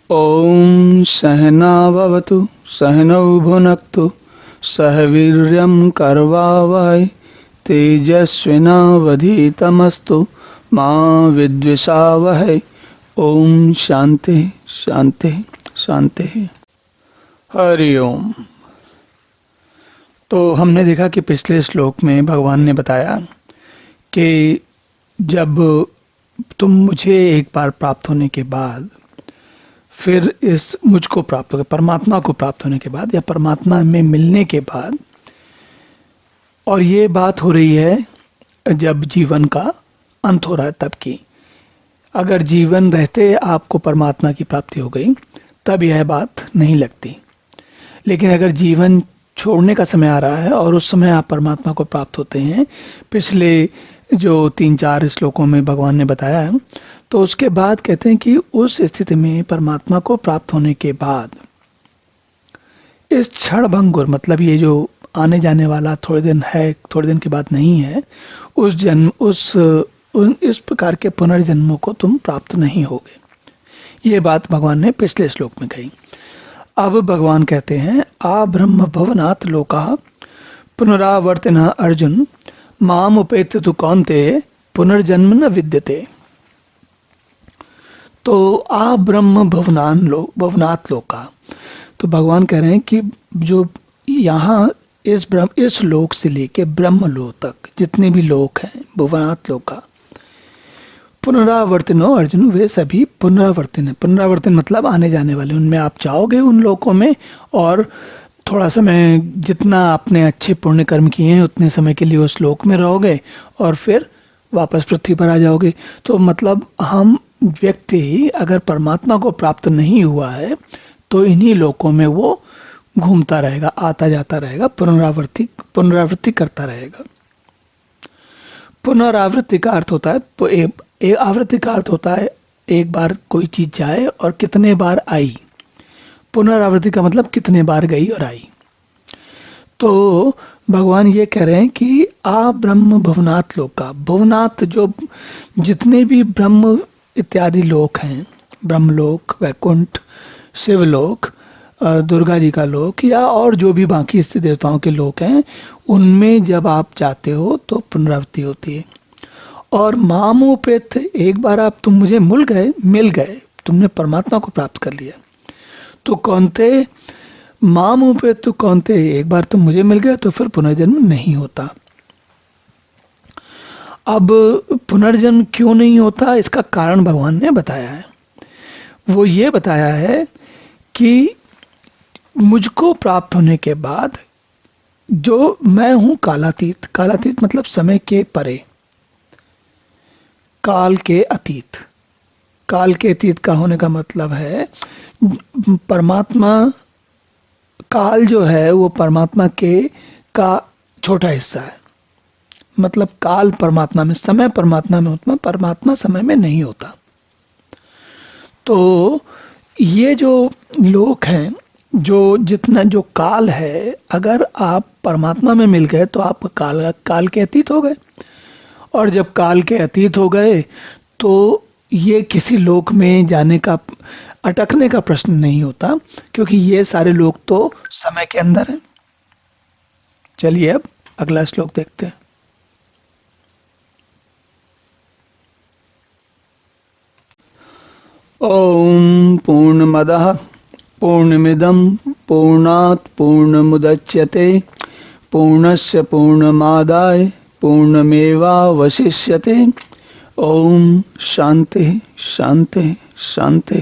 ॐ सहना भवतु सहनौ भुनक्तु सह वीर्यं करवावहै तेजस्विनावधीतमस्तु मा विद्विषावहै। ओम शांति शांति शांति। हरि ओम। तो हमने देखा कि पिछले श्लोक में भगवान ने बताया कि जब तुम मुझे एक बार प्राप्त होने के बाद, फिर इस मुझको प्राप्त हो, परमात्मा को प्राप्त होने के बाद या परमात्मा में मिलने के बाद, और ये बात हो रही है जब जीवन का अंत हो रहा है तब की। अगर जीवन रहते आपको परमात्मा की प्राप्ति हो गई तब यह बात नहीं लगती, लेकिन अगर जीवन छोड़ने का समय आ रहा है और उस समय आप परमात्मा को प्राप्त होते हैं, पिछले जो 3-4 श्लोकों में भगवान ने बताया है, तो उसके बाद कहते हैं कि उस स्थिति में परमात्मा को प्राप्त होने के बाद इस क्षण भंगुर, मतलब ये जो आने जाने वाला थोड़े दिन है, थोड़े दिन के बाद नहीं है, उस जन्म इस प्रकार के पुनर्जन्मों को तुम प्राप्त नहीं होगे। ये बात भगवान ने पिछले श्लोक में कही। अब भगवान कहते हैं आ ब्रह्म भवनात् लोका पुनरावर्तिनः अर्जुन माम उपेत्य तु कौन्तेय पुनर्जन्म न विद्यते। तो आ ब्रह्म भवनात् लोका, तो भगवान कह रहे हैं कि जो यहाँ इस लोक से लेके ब्रह्म लोक तक जितने भी लोक हैं, भुवनात् लोका, पुनरावर्तिनो अर्जुन, वे सभी पुनरावर्तिन है। पुनरावर्तिन मतलब आने जाने वाले, उनमें आप जाओगे उन लोकों में, और थोड़ा समय जितना आपने अच्छे पुण्य कर्म किए हैं उतने समय के लिए उस लोक में रहोगे और फिर वापस पृथ्वी पर आ जाओगे। तो मतलब हम व्यक्ति अगर परमात्मा को प्राप्त नहीं हुआ है तो इन्हीं लोकों में वो घूमता रहेगा, आता जाता रहेगा, पुनरावृत्ति करता रहेगा। पुनरावृत्ति का अर्थ होता है, आवृत्ति का अर्थ होता है एक बार कोई चीज जाए और कितने बार आई। पुनरावृत्ति का मतलब कितने बार गई और आई। तो भगवान ये कह रहे हैं कि आ ब्रह्म भवनात् लोका, भवनात् जो जितने भी ब्रह्म इत्यादि लोक हैं, ब्रह्मलोक, वैकुंठ, शिवलोक, दुर्गा जी का लोक, या और जो भी बाकी स्थित देवताओं के लोक हैं, उनमें जब आप जाते हो तो पुनरावृत्ति होती है। और मामोपेत, एक बार आप तुम मुझे मिल गए, तुमने परमात्मा को प्राप्त कर लिया, तो कौनते मामोपेत तो कौनते, एक बार तुम मुझे मिल गए तो फिर पुनर्जन्म नहीं होता। अब पुनर्जन्म क्यों नहीं होता, इसका कारण भगवान ने बताया है। वो ये बताया है कि मुझको प्राप्त होने के बाद जो मैं हूं कालातीत, कालातीत मतलब समय के परे, काल के अतीत। काल के अतीत का होने का मतलब है परमात्मा, काल जो है वो परमात्मा का छोटा हिस्सा है। मतलब काल परमात्मा में, समय परमात्मा में होता, परमात्मा समय में नहीं होता। तो ये जो लोक हैं, जो जितना जो काल है, अगर आप परमात्मा में मिल गए तो आप काल के अतीत हो गए, और जब काल के अतीत हो गए तो ये किसी लोक में जाने का, अटकने का प्रश्न नहीं होता, क्योंकि ये सारे लोक तो समय के अंदर हैं। चलिए अब अगला श्लोक देखते हैं। ओम पूर्णमदः पूर्णमिदं पूर्णात् पूर्णमुदच्यते पूर्णस्य पूर्णमादाय पूर्णमेवावशिष्यते। ओम शांति शांति शांति।